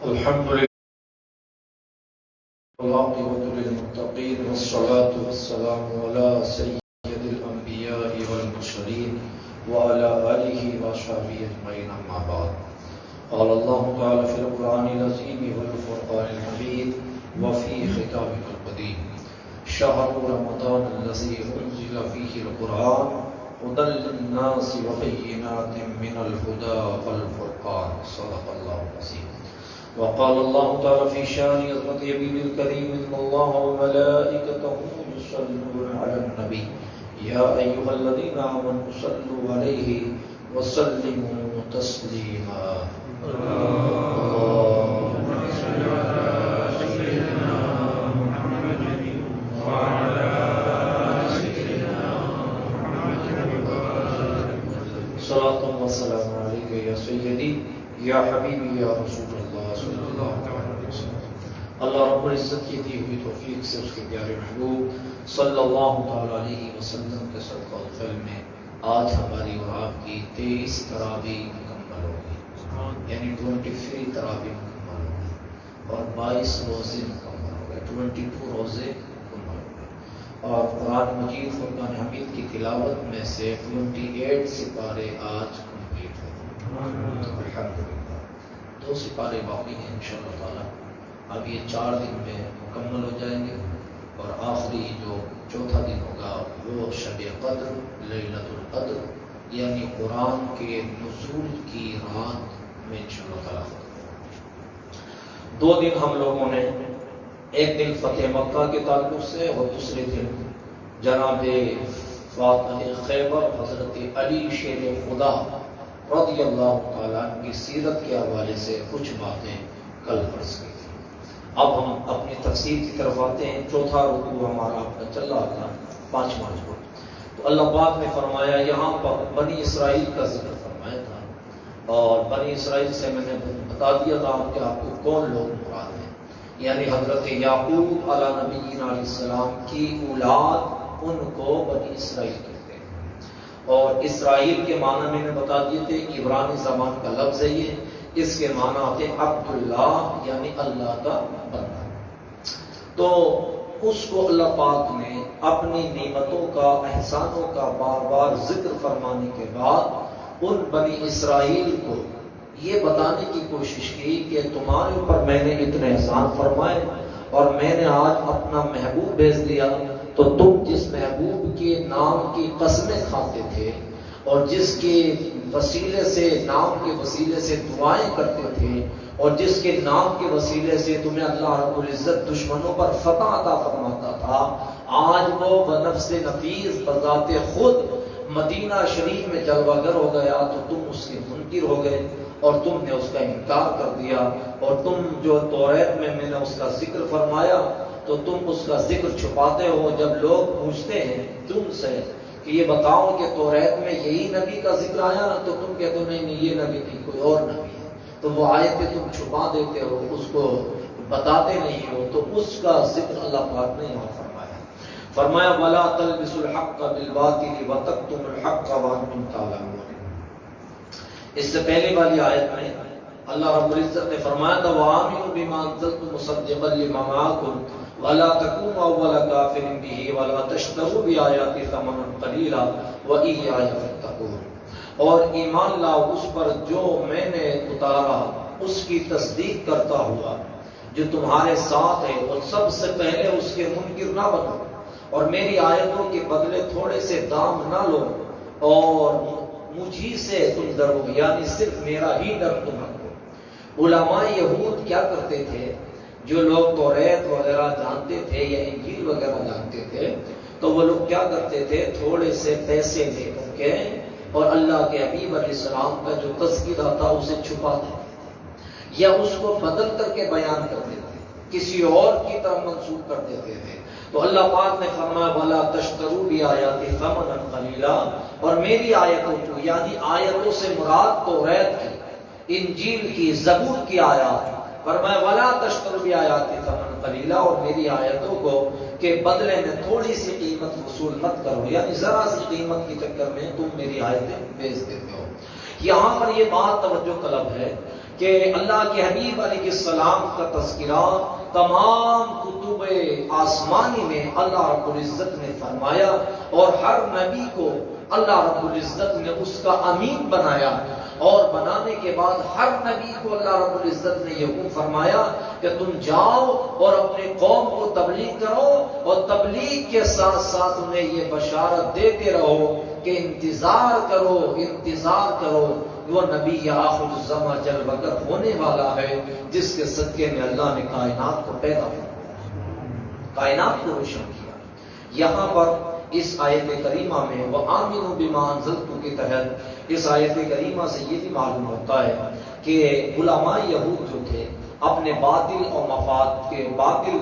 الحمد لله والعاقبة للمتقين والصلاة والسلام على سيد الأنبياء والمرسلين وعلى آله وصحبه أجمعين أما بعد. قال الله تعالى في القرآن العظيم والفرقان الحميد وفي خطابه القديم: شهر رمضان الذي أنزل فيه القرآن هدى للناس وبينات من الهدى والفرقان. صدق الله العظيم. وقال الله تعالى في شان عظمة نبيه الكريم: إن الله وملائكته يصلون على النبي يا أيها الذين آمنوا صلوا عليه وسلموا تسليما. اللهم صل على سيدنا محمد وعلى آل سيدنا محمد. صلاة وسلام عليك يا سيدي یا حبیبی یا رسول اللہ صلی اللہ علیہ وسلم. اللہ رب العزت کی دی ہوئی توفیق سے اس کے پیارے محبوب صلی اللہ علیہ وسلم کے صدقہ و فعل میں آج ہماری اور آپ کی 23 تراویح مکمل ہوگی، یعنی 23 تراویح مکمل ہوگی اور 22 روزے مکمل ہو گئے، 22 روزے مکمل ہو گئے. اور قرآن مجید فرقان حمید کی تلاوت میں سے 28 سپارے آج کمپلیٹ ہو گئے. الحمدللہ 2 سپارے باقی ہیں انشاءاللہ تعالی. اب یہ 4 دن میں مکمل ہو جائیں گے اور آخری جو چوتھا دن ہوگا وہ شب قدر لیلۃ القدر یعنی قرآن کے نزول کی رات میں انشاءاللہ تعالی ختم ہوگا. 2 دن ہم لوگوں نے، ایک دن فتح مکہ کے تعلق سے اور دوسرے دن جناب فاتح خیبر حضرت علی شیر خدا رضی اللہ تعالیٰ کی سیرت کے حوالے سے کچھ باتیں کل عرض کی تھی. اب ہم اپنی تفسیر کی طرف آتے ہیں. چوتھا رکوع ہمارا آپ کا چل رہا تھا، 5واں رکوع. تو اللہ پاک نے فرمایا، یہاں پر بنی اسرائیل کا ذکر فرمایا تھا اور بنی اسرائیل سے میں نے بتا دیا تھا کہ آپ کو کون لوگ مراد ہیں، یعنی حضرت یعقوب علیہ نبینا علیہ السلام کی اولاد، ان کو بنی اسرائیل کہتے ہیں. اور اسرائیل کے معنی میں نے بتا دیے تھے، عبرانی زبان کا لفظ ہے یہ. اس کے معنی آتے ہیں عبداللہ یعنی اللہ کا بندہ. تو اس کو اللہ پاک نے اپنی نعمتوں کا، احسانوں کا بار بار ذکر فرمانے کے بعد ان بنی اسرائیل کو یہ بتانے کی کوشش کی کہ تمہارے اوپر میں نے اتنے احسان فرمائے اور میں نے آج اپنا محبوب بھیج دیا، تو تم جس محبوب کے نام کی قسمیں کھاتے تھے اور جس کے وسیلے سے، نام کے وسیلے سے دعائیں کرتے تھے اور جس کے نام کے وسیلے سے تمہیں اللہ رب العزت دشمنوں پر فتح عطا فرماتا تھا، آج وہ بنفس نفیس بذات خود مدینہ شریف میں جلوہ گر ہو گیا تو تم اس کے منکر ہو گئے اور تم نے اس کا انکار کر دیا. اور تم جو توریت میں نے اس کا ذکر فرمایا تو تم اس کا ذکر چھپاتے ہو. جب لوگ پوچھتے ہیں تم سے کہ یہ بتاؤ کہ توریت میں یہی نبی کا ذکر آیا نا، تو تم کہتے ہو نہیں یہ نبی نہیں، کوئی اور نبی ہے. تو وہ آیتیں تم چھپا دیتے ہو، اس کو بتاتے نہیں ہو. تو اس کا ذکر اللہ پاک نے یہاں فرمایا وَلَا تَلْبِسُوا الْحَقَّ بِالْبَاطِلِ وَتَكْتُمُوا الْحَقَّ وَأَنْتُمْ تَعْلَمُونَ. اس سے پہلے والی آیت میں اللہ رب العزت نے فرمایا تھا وَآمِنُوا بِمَا أَنزَلْتُ مُصَدِّقًا لِمَا مَعَكُمْ وَلَا تَكُونُوا أَوَّلَ كَافِرٍ بِهِ وَلَا تَشْتَرُوا بِآيَاتِي ثَمَنًا قَلِيلًا وَإِيَّايَ فَاتَّقُونِ. اور ایمان لاؤ اس پر جو میں نے اتارا، اس کی تصدیق کرتا ہوا جو تمہارے ساتھ ہے، اور سب سے پہلے اس کے منکر نہ بنو اور میری آیتوں کے بدلے تھوڑے سے دام نہ لو اور مجھی سے تم ڈرو، یعنی صرف میرا ہی ڈر تم رکھو. علماء یہود کیا کرتے تھے، جو لوگ توریت وغیرہ جانتے تھے یا انجیل وغیرہ جانتے تھے، تو وہ لوگ کیا کرتے تھے، تھوڑے سے پیسے لے کر کے اور اللہ کے حبیب علیہ السلام کا جو تذکرہ تھا اسے چھپا دیتے تھے یا اس کو بدل کر کے بیان کر دیتے تھے، کسی اور کی طرف منسوب کر دیتے تھے. تو اللہ پاک نے فرمایا وَلَا تَشْتَرُوا بِآيَاتِي ثَمَنًا قَلِيلًا، اور میری آیتوں کو، یعنی آیتوں سے مراد توریت کی، انجیل کی، زبور کی آیات، فرمایا وَلَا تَشْتَرُوا بِآيَاتِي ثَمَنًا قَلِيلًا، اور میری آیتوں کو کہ بدلے میں تھوڑی سی قیمت وصول مت کرو، یعنی ذرا سی قیمت کے چکر میں تم میری آیتیں بیچ دیتے ہو. یہاں پر یہ بات توجہ طلب ہے کہ اللہ کے حبیب علیہ السلام کا تذکرہ تمام کتب آسمانی میں اللہ رب العزت نے فرمایا، اور ہر نبی کو اللہ رب العزت نے اس کا امین بنایا، اور بنانے کے بعد ہر نبی کو اللہ رب العزت نے یہ حکم فرمایا کہ تم جاؤ اور اپنے قوم کو تبلیغ کرو، اور تبلیغ کے ساتھ ساتھ انہیں یہ بشارت دیتے رہو کہ انتظار کرو وہ نبی آخر الزماں جل وگر ہونے والا ہے، جس کے صدقے میں اللہ نے کائنات کو پیدا کیا، کائنات کو روشن کیا۔ یہاں پر اس آیت کریمہ میں وَآمِنُوا بِمَا أَنزَلْتُ کے تحت اس آیت کریمہ سے یہ بھی معلوم ہوتا ہے کہ علماء یہود جو تھے اپنے باطل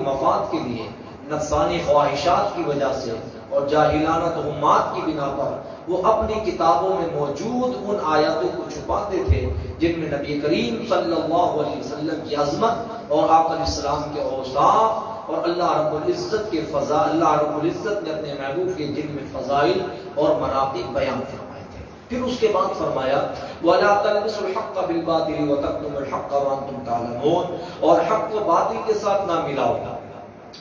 مفاد کے لیے نفسانی خواہشات کی وجہ سے اور جاہلانہ تہمات کی بنا پر وہ اپنی کتابوں میں موجود ان آیاتوں کو چھپاتے تھے جن میں نبی کریم صلی اللہ علیہ وسلم کی عظمت اور آقا علیہ السلام کے اوصاف اور اللہ رب العزت کے فضائل، اللہ رب العزت نے اپنے محبوب کے جن میں فضائل اور مناقب بیان فرمائے تھے۔ پھر اس کے بعد فرمایا وَلَا تَلْبِسُوا الْحَقَّ بِالْبَاطِلِ وَتَكْتُمُوا الْحَقَّ وَأَنْتُمْ تَعْلَمُونَ، اور حق کو باطل کے ساتھ نہ ملاؤ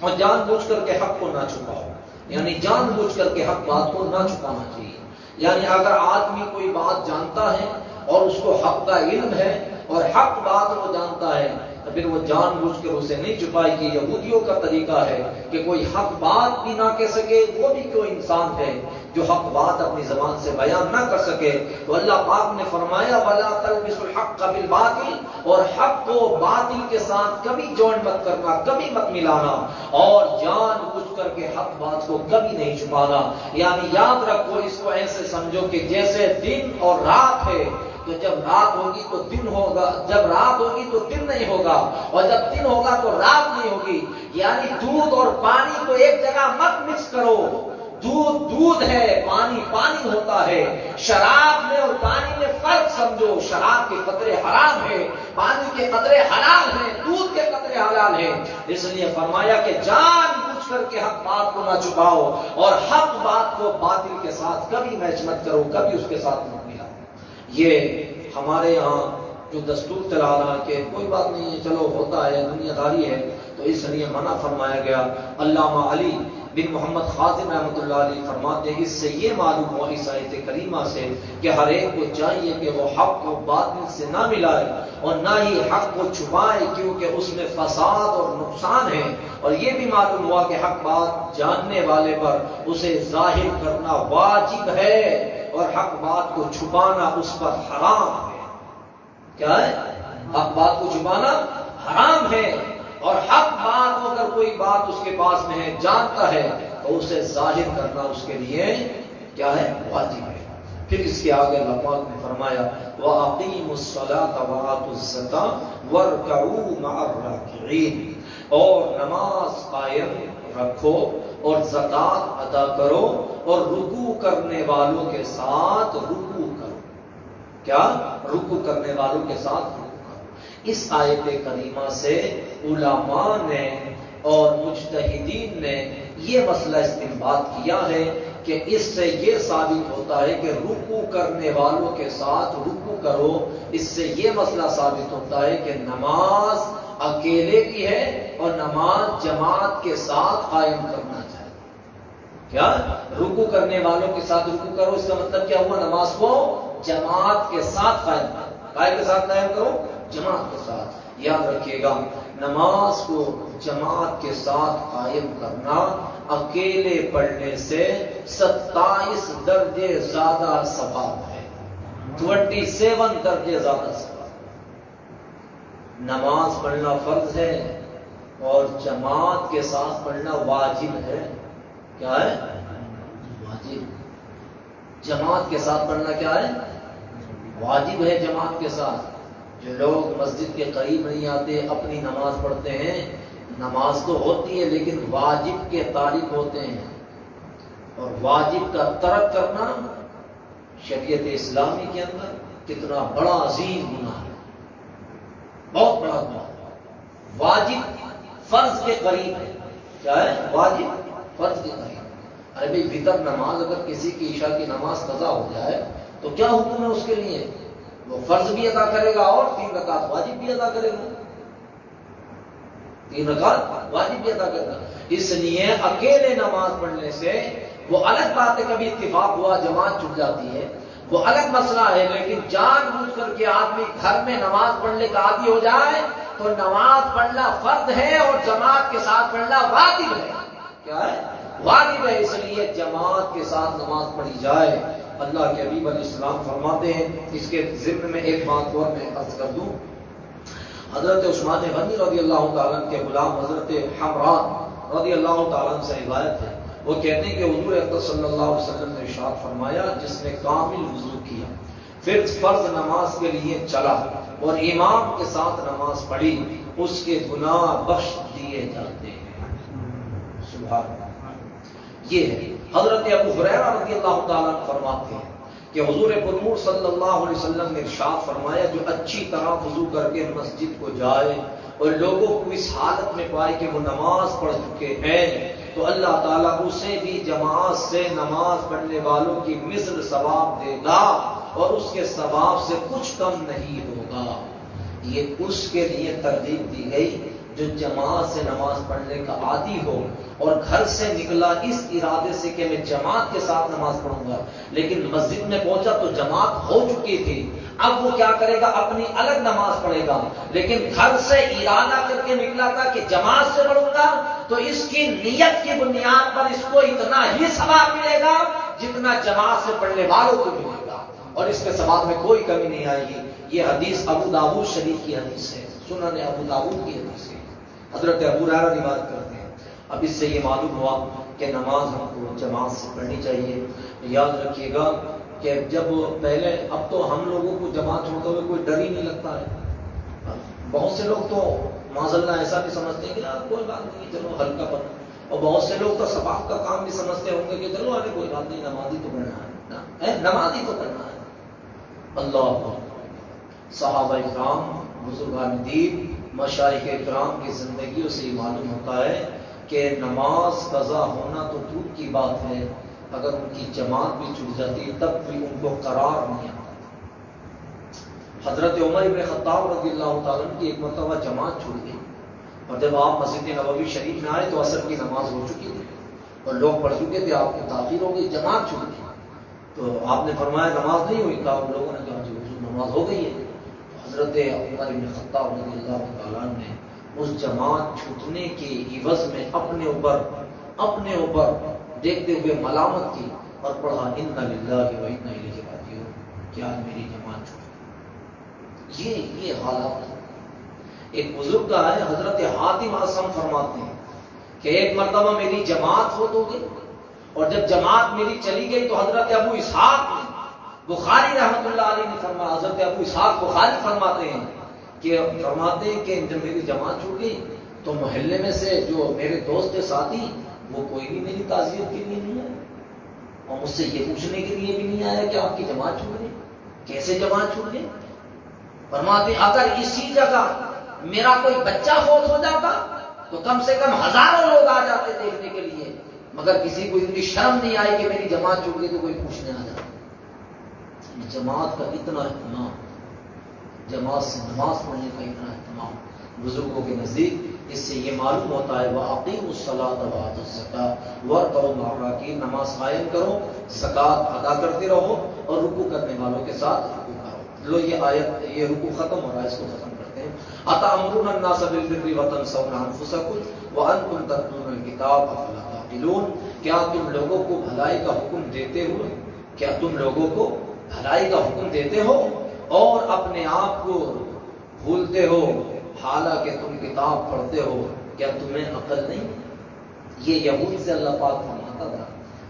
اور جان بوجھ کر کے حق کو نہ چھپاؤ، یعنی جان بوجھ کر کے حق بات کو نہ چھپانا چاہیے۔ یعنی اگر آدمی کوئی بات جانتا ہے اور اس کو حق کا علم ہے اور حق بات وہ جانتا ہے تو پھر وہ جان بوجھ کر اسے نہیں چھپائے گی۔ یہودیوں کا طریقہ ہے کہ کوئی حق بات بھی نہ کہہ سکے، وہ بھی کوئی انسان ہے جو حق بات اپنی زبان سے بیان نہ کر سکے، تو اللہ پاک نے فرمایا وَلَا تَلْبِسُوا الْحَقَّ بِالْبَاطِلِ، اور حق کو باطل کے ساتھ کبھی جوائن مت کرنا، کبھی مت ملانا، اور جان بوجھ کر کے حق بات کو کبھی نہیں چھپانا۔ یعنی یاد رکھو، اس کو ایسے سمجھو کہ جیسے دن اور رات ہے، تو جب رات ہوگی تو دن ہوگا، جب رات ہوگی تو دن نہیں ہوگا، اور جب دن ہوگا تو رات نہیں ہوگی۔ یعنی دودھ اور پانی کو ایک جگہ مت مکس کرو، دودھ دودھ ہے، پانی پانی ہوتا ہے۔ شراب میں اور پانی میں فرق سمجھو، شراب کے قطرے حرام ہیں، پانی کے قطرے حلال ہیں، دودھ کے قطرے حلال ہیں۔ اس لیے فرمایا کہ جان بوجھ کر کے حق بات کو نہ چھپاؤ، اور حق بات کو باطل کے ساتھ کبھی میچ مت کرو، کبھی اس کے ساتھ مت ملاؤ۔ یہ ہمارے یہاں جو دستور چلا رہا کہ کوئی بات نہیں ہے، چلو ہوتا ہے، دنیا داری ہے، تو اس لیے منع فرمایا گیا۔ علامہ علی بن محمد خازن رحمۃ اللہ علیہ فرماتے ہیں اس سے یہ معلوم ہوا اس آیت کریمہ سے کہ ہر ایک کو چاہیے کہ وہ حق کو باطل سے نہ ملائے اور نہ ہی حق کو چھپائے، کیونکہ اس میں فساد اور نقصان ہے۔ اور یہ بھی معلوم ہوا کہ حق بات جاننے والے پر اسے ظاہر کرنا واجب ہے، اور حق بات کو چھپانا اس پر حرام ہے۔ کیا ہے؟ حق بات کو چھپانا حرام ہے، اور حق بات اگر کوئی بات اس کے پاس میں ہے، جانتا ہے، تو اسے ظاہر کرنا اس کے لیے کیا ہے؟ واجب ہے۔ پھر اس کے آگے اللہ پاک نے فرمایا وَأَقِيمُوا الصَّلَاةَ وَآتُوا الزَّكَاةَ وَارْكَعُوا مَعَ الرَّاكِعِينَ، اور نماز قائم رکھو اور زکوٰۃ ادا کرو اور رکوع کرنے والوں کے ساتھ رکوع کرو۔ کیا؟ رکوع کرنے والوں کے ساتھ رکوع کرو۔ اس آیت کریمہ سے علماء نے اور مجتہدین نے یہ مسئلہ استنباط کیا ہے کہ اس سے یہ ثابت ہوتا ہے کہ رکوع کرنے والوں کے ساتھ رکوع کرو۔ اس سے یہ مسئلہ ثابت ہوتا ہے کہ نماز اکیلے کی ہے اور نماز جماعت کے ساتھ قائم کرنا چاہیے۔ کیا؟ رکوع کرنے والوں کے ساتھ رکوع کرو، اس کا مطلب کیا ہوا؟ نماز کو جماعت کے ساتھ قائم کرو۔ قائم کے ساتھ قائم کرو، جماعت کے ساتھ۔ یاد رکھیے گا، نماز کو جماعت کے ساتھ قائم کرنا اکیلے پڑھنے سے 27 درجے زیادہ ثواب ہے، 27 درجے زیادہ ثواب۔ نماز پڑھنا فرض ہے اور جماعت کے ساتھ پڑھنا واجب ہے۔ کیا ہے؟ واجب۔ جماعت کے ساتھ پڑھنا کیا ہے؟ واجب ہے جماعت کے ساتھ۔ جو لوگ مسجد کے قریب نہیں آتے، اپنی نماز پڑھتے ہیں، نماز تو ہوتی ہے لیکن واجب کے تارک ہوتے ہیں، اور واجب کا ترک کرنا شریعت اسلامی کے اندر کتنا بڑا عظیم گناہ ہے، بہت بڑا گناہ۔ واجب فرض کے قریب ہے۔ کیا ہے؟ واجب فرض کے قریب۔ ارے بھائی، وتر نماز اگر کسی کی عشاء کی نماز قضا ہو جائے تو کیا حکم ہے اس کے لیے؟ وہ فرض بھی ادا کرے گا اور 3 رکعت واجب بھی ادا کرے گا، 3 رکعت واجب بھی ادا کرے گا۔ اس لیے اکیلے نماز پڑھنے سے وہ الگ بات ہے، کبھی اتفاق ہوا جماعت چھوٹ جاتی ہے وہ الگ مسئلہ ہے، لیکن جان بوجھ کر کے آدمی گھر میں نماز پڑھنے کا عادی ہو جائے تو نماز پڑھنا فرض ہے اور جماعت کے ساتھ پڑھنا واجب ہے۔ کیا ہے؟ واجب ہے۔ اس لیے جماعت کے ساتھ نماز پڑھی جائے۔ اللہ کے حبیب علیہ السلام فرماتے ہیں، اس کے ضمن میں ایک بات اور میں عرض کر دوں، حضرت عثمان غنی رضی اللہ تعالیٰ کے غلام حضرت حمران رضی اللہ تعالیٰ سے روایت ہے، وہ کہتے ہیں کہ حضور اکرم صلی اللہ علیہ وسلم نے ارشاد فرمایا، جس نے کامل وضو کیا پھر فرض نماز کے لیے چلا اور امام کے ساتھ نماز پڑھی، اس کے گناہ بخش دیے جاتے ہیں۔ سبحان اللہ۔ یہ ہے حضرت ابو ہریرہ رضی اللہ تعالیٰ فرماتے ہیں کہ حضور پرنور صلی اللہ علیہ وسلم نے ارشاد فرمایا، جو اچھی طرح وضو کر کے مسجد کو جائے اور لوگوں کو اس حالت میں پائے کہ وہ نماز پڑھ چکے ہیں تو اللہ تعالیٰ اسے بھی جماعت سے نماز پڑھنے والوں کی مثل ثواب دے گا اور اس کے ثواب سے کچھ کم نہیں ہوگا۔ یہ اس کے لیے ترغیب دی گئی جو جماعت سے نماز پڑھنے کا عادی ہو اور گھر سے نکلا اس ارادے سے کہ میں جماعت کے ساتھ نماز پڑھوں گا، لیکن مسجد میں پہنچا تو جماعت ہو چکی تھی، اب وہ کیا کرے گا؟ اپنی الگ نماز پڑھے گا، لیکن گھر سے ارادہ کر کے نکلا تھا کہ جماعت سے پڑھوں گا تو اس کی نیت کی بنیاد پر اس کو اتنا ہی ثواب ملے گا جتنا جماعت سے پڑھنے والوں کو ملے گا، اور اس کے ثواب میں کوئی کمی نہیں آئے گی۔ یہ حدیث ابو داؤد شریف کی حدیث ہے، سنن ابو داؤد کی حدیث ہے، حضرت ابو ہریرہ روایت کرتے ہیں۔ اب اس سے یہ معلوم ہوا کہ نماز ہم کو جماعت سے پڑھنی چاہیے۔ یاد رکھیے گا کہ جب پہلے، اب تو ہم لوگوں کو جماعت ہوتے ہوئے کوئی ڈر ہی نہیں لگتا ہے، بہت سے لوگ تو معذاللہ ایسا بھی سمجھتے ہیں کہ یار کوئی بات نہیں چلو ہلکا پن، اور بہت سے لوگ تو ثواب کا کام بھی سمجھتے ہوں گے کہ چلو ارے کوئی بات نہیں نماز ہی تو پڑھنا ہے، نماز ہی تو پڑھنا ہے۔ اللہ، صحابہ اکرام، بزرگان دین، مشائخ اکرام کی زندگیوں سے یہ معلوم ہوتا ہے کہ نماز قضا ہونا تو دور کی بات ہے، اگر ان کی جماعت بھی چھوٹ جاتی تب بھی ان کو قرار نہیں آتا۔ حضرت عمر بن خطاب رضی اللہ تعالیٰ کی ایک مرتبہ جماعت چھوٹ گئی، اور جب آپ مسجد نبوی شریف میں آئے تو عصر کی نماز ہو چکی تھی اور لوگ پڑھ چکے تھے، آپ کی تاخیر ہو گئی، جماعت چھوٹ گئی، تو آپ نے فرمایا نماز نہیں ہوئی؟ کہا ان لوگوں نے کہا جی حضور نماز ہو گئی ہے۔ حضرت عمر بن خطاب رضی اللہ تعالیٰ نے اس جماعت چھوٹنے کے عوض میں اپنے اوپر دیکھتے ہوئے ملامت کی اور پڑھا انا للہ و انا الیہ راجعون، کیا میری جماعت چھوٹ۔ یہ حالات ایک بزرگ کا ہے، حضرت حاتم اصم فرماتے ہیں کہ ایک مرتبہ میری جماعت فوت ہو گئی، اور جب جماعت میری چلی گئی تو حضرت ابو اسحاق نے بخاری رحمۃ اللہ علیہ نے فرمایا، حضرت ابو اسحاق بخاری فرماتے ہیں کہ جب میری جماعت چھوٹ گئی تو محلے میں سے جو میرے دوست تھے ساتھی، وہ کوئی بھی میری تعزیت کے لیے نہیں آیا اور مجھ سے یہ پوچھنے کے لیے بھی نہیں آیا کہ آپ کی جماعت چھوٹ گئی، کیسے جماعت چھوٹ گئی۔ فرماتے ہیں اگر اسی جگہ میرا کوئی بچہ فوت ہو جاتا تو کم سے کم ہزاروں لوگ آ جاتے دیکھنے کے لیے، مگر کسی کو اتنی شرم نہیں آئی کہ میری جماعت چھوٹ گئی تو کوئی پوچھنے آ جاتا۔ جماعت کا اتنا اہتمام، جماعت سے نماز پڑھنے کا اتنا اہتمام بزرگوں کے نزدیک، اس سے یہ معلوم ہوتا ہے وَأَقِیمُوا الصَّلَاةَ وَآتُوا الزَّکَاةَ وَارْکَعُوا مَعَ الرَّاکِعِینَ، نماز قائم کرو، زکوٰۃ ادا کرتے رہو اور رکوع کرنے والوں کے ساتھ رکوع کرو۔ لو یہ آیت، یہ رکوع ختم ہو رہا ہے، اس کو ختم کرتے ہیں۔ أَتَأْمُرُونَ النَّاسَ بِالْبِرِّ وَتَنْسَوْنَ أَنفُسَکُمْ وَأَنْتُمْ تَتْلُونَ الْکِتَابَ أَفَلَا تَعْقِلُونَ، کیا تم لوگوں کو بھلائی کا حکم دیتے ہو، کیا تم لوگوں کو بھلائی کا حکم دیتے ہو اور اپنے آپ کو بھولتے ہو حالانکہ تم کتاب پڑھتے ہو، کیا تمہیں عقل نہیں؟ یہ یہود سے اللہ پاک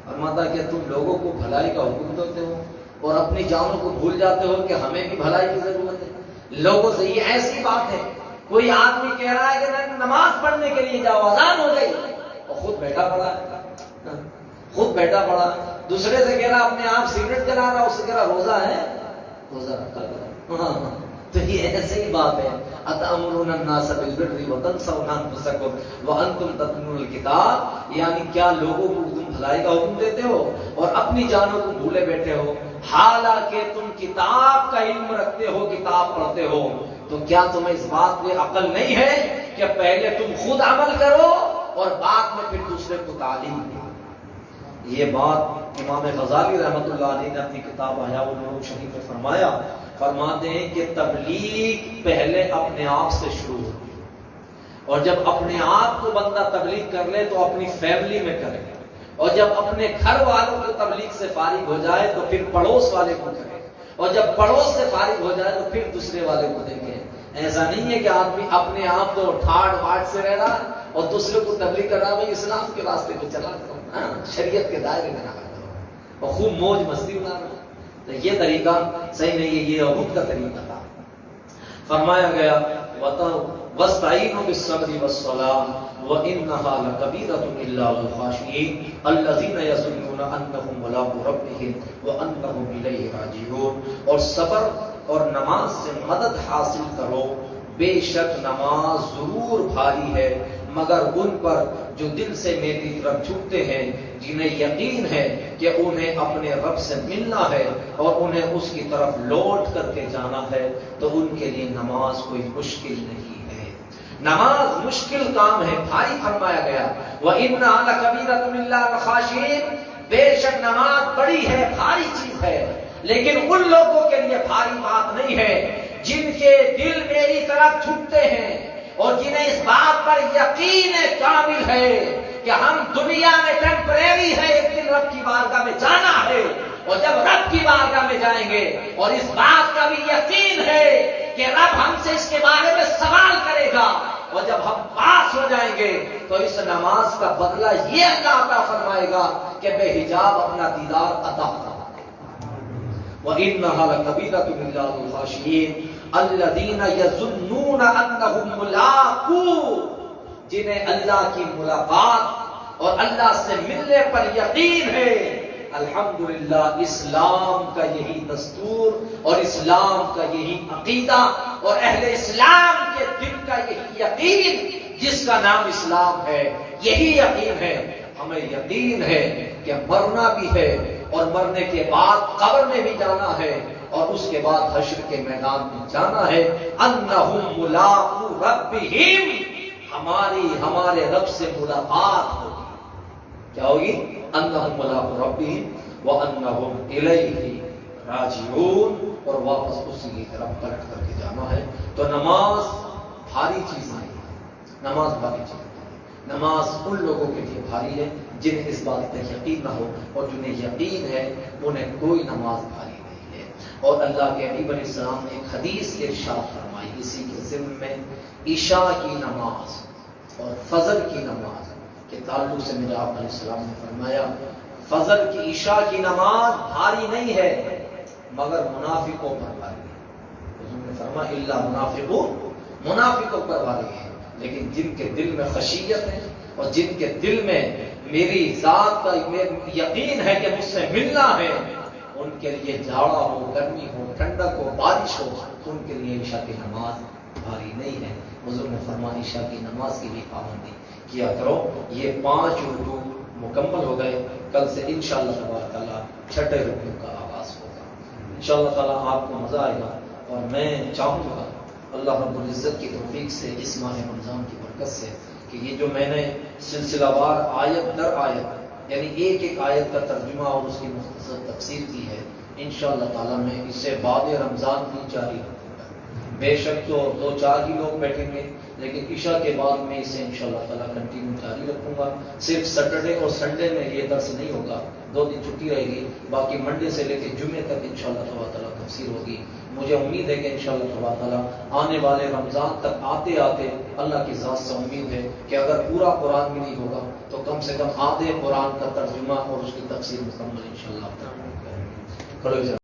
فرماتا کہ تم لوگوں کو بھلائی کا حکم دیتے ہو اور اپنی جانوں کو بھول جاتے ہو کہ ہمیں بھی بھلائی کی ضرورت ہے۔ لوگوں سے یہ ایسی بات ہے، کوئی آدمی کہہ رہا ہے کہ نماز پڑھنے کے لیے جاؤ، اذان ہو گئی، اور خود بیٹھا پڑا ہے، خود بیٹھا پڑا، دوسرے سے کہہ رہا اپنے آپ سگریٹ جلا رہا، اس سے کہہ رہا روزہ ہے، روزہ رکھا کرو۔ تو یہ ایسے ہی بات ہے، أَتَأْمُرُونَ النَّاسَ بِالْبِرِّ وَتَنْسَوْنَ أَنفُسَکُمْ وَأَنْتُمْ تَتْلُونَ الْکِتَابَ، یعنی کیا لوگوں کو تم بھلائی کا حکم دیتے ہو اور اپنی جانوں کو بھولے بیٹھے ہو۔ حالانکہ تم کتاب کا علم رکھتے ہو، کتاب پڑھتے ہو، تو کیا تمہیں اس بات میں عقل نہیں ہے کہ پہلے تم خود عمل کرو اور بعد میں پھر دوسرے کو تعلیم دو؟ یہ بات امام غزالی رحمۃ اللہ علیہ نے اپنی کتاب احیاء العلوم شریف میں فرمایا، فرماتے ہیں کہ تبلیغ پہلے اپنے آپ سے شروع ہوتی ہے، اور جب اپنے آپ کو بندہ تبلیغ کر لے تو اپنی فیملی میں کرے، اور جب اپنے گھر والوں کو تبلیغ سے فارغ ہو جائے تو پھر پڑوس والے کو کرے، اور جب پڑوس سے فارغ ہو جائے تو پھر دوسرے والے کو دیکھے۔ ایسا نہیں ہے کہ آدمی اپنے آپ تو ٹھاڑ واٹ سے رہ رہا اور دوسرے کو تبلیغ کر رہا، بھائی اسلام کے راستے پہ چلا کرو، شریعت کے دائرے میں نہ کرو، اور خوب موج مستی اڑا رہا۔ تو یہ طریقہ صحیح نہیں ہے، یہ یہود کا طریقہ تھا۔ فرمایا گیا وَاسْتَعِينُوا بِالصَّبْرِ وَالصَّلَاةِ وَإِنَّهَا لَكَبِيرَةٌ إِلَّا عَلَى الْخَاشِعِينَ الَّذِينَ يَظُنُّونَ أَنَّهُم مُّلَاقُو رَبِّهِمْ وَأَنَّهُمْ إِلَيْهِ رَاجِعُونَ۔ اور صبر اور نماز سے مدد حاصل کرو، بے شک نماز ضرور بھاری ہے، مگر ان پر جو دل سے میری طرف جھکتے ہیں، جنہیں یقین ہے کہ انہیں اپنے رب سے ملنا ہے اور انہیں اس کی طرف لوٹ کر کے جانا ہے، تو ان کے لیے نماز کوئی مشکل نہیں ہے۔ نماز مشکل کام ہے، بھاری فرمایا گیا، وَإِنَّهَا لَكَبِيرَةٌ إِلَّا عَلَى الْخَاشِعِينَ، بے شک نماز بڑی ہے، بھاری چیز ہے، لیکن ان لوگوں کے لیے بھاری بات نہیں ہے جن کے دل میری طرف جھکتے ہیں اور جنہیں اس بات پر یقین کامل ہے کہ ہم دنیا میں ٹیمپریری ہے، ایک دن رب کی بارگاہ میں جانا ہے، اور جب رب کی بارگاہ میں جائیں گے اور اس بات کا بھی یقین ہے کہ رب ہم سے اس کے بارے میں سوال کرے گا، اور جب ہم پاس ہو جائیں گے تو اس نماز کا بدلہ یہ اللہ عطا فرمائے گا کہ بے حجاب اپنا دیدار عطا فرمائے۔ وَإِنَّهَا لَكَبِيرَةٌ إِلَّا عَلَى الْخَاشِعِينَ الَّذِينَ يَظُنُّونَ أَنَّهُم مُّلَاقُو، جنہیں اللہ کی ملاقات اور اللہ سے ملنے پر یقین ہے۔ الحمدللہ اسلام کا یہی دستور اور اسلام کا یہی عقیدہ اور اہل اسلام کے دل کا یہی یقین، جس کا نام اسلام ہے، یہی یقین ہے۔ ہمیں یقین ہے کہ مرنا بھی ہے اور مرنے کے بعد قبر میں بھی جانا ہے، اور اس کے بعد حشر کے میدان میں جانا ہے۔ انہم ملاقو ربہم، ہمارے رب سے ملاقات ہوگی۔ کیا ہوگی؟ انہم ملاقو ربہم وانہم الیہ راجعون، اور واپس اسی کی طرف پلٹ کر کے جانا ہے۔ تو نماز بھاری چیز نہیں ہے، نماز بھاری چیز ہے۔ نماز ان لوگوں کے لیے بھاری ہے جنہیں اس بات پر یقین نہ ہو، اور جنہیں یقین ہے انہیں کوئی نماز بھاری نہیں ہے۔ اور اللہ کے حبیب علیہ السلام نے ایک حدیث کے ارشاد فرمائی اسی کے ضمن میں، عشاء کی نماز اور فجر کی نماز کے تعلق سے میرے آقا علیہ السلام نے فرمایا، فجر کی عشاء کی نماز بھاری نہیں ہے مگر منافقوں پر بھاری ہے۔ حضور نے فرمایا الا منافقون، منافقوں پر بھاری ہے، لیکن جن کے دل میں خشیت ہے اور جن کے دل میں میری ذات کا یقین ہے کہ مجھ سے ملنا ہے، ان کے لیے جھاڑا ہو، گرمی ہو، ٹھنڈک ہو، بارش ہو، ان کے لیے عشاء کی نماز بھاری نہیں ہے۔ حضور نے فرمایا عشاء کی نماز کی بھی پابندی کیا کرو۔ یہ 5 رکوع مکمل ہو گئے، کل سے انشاءاللہ تبارک تعالیٰ 6 رکوع کا آغاز ہوگا۔ انشاءاللہ تعالیٰ آپ کو مزہ آئے گا، اور میں چاہوں گا اللہ رب العزت کی توفیق سے اس ماہ رمضان کی برکت سے کہ یہ جو میں نے سلسلہ وار آیت در آیت یعنی ایک ایک آیت کا ترجمہ اور اس کی مختصر تفسیر کی ہے، انشاءاللہ تعالیٰ میں اسے بعد رمضان بھی جاری رکھوں گا۔ بے شک تو 2-4 ہی لوگ بیٹھیں گے، لیکن عشاء کے بعد میں اسے انشاءاللہ تعالیٰ کنٹینیو جاری رکھوں گا۔ صرف سیٹرڈے اور سنڈے میں یہ درس نہیں ہوگا، 2 دن چھٹی رہے گی، باقی منڈے سے لے کے جمعے تک انشاءاللہ تعالیٰ تفسیر ہوگی۔ مجھے امید ہے کہ انشاءاللہ تعالیٰ آنے والے رمضان تک آتے آتے اللہ کی ذات سے امید ہے کہ اگر پورا قرآن بھی نہیں ہوگا تو کم سے کم آدھے قرآن کا ترجمہ اور اس کی تفسیر مکمل انشاءاللہ کریں گے۔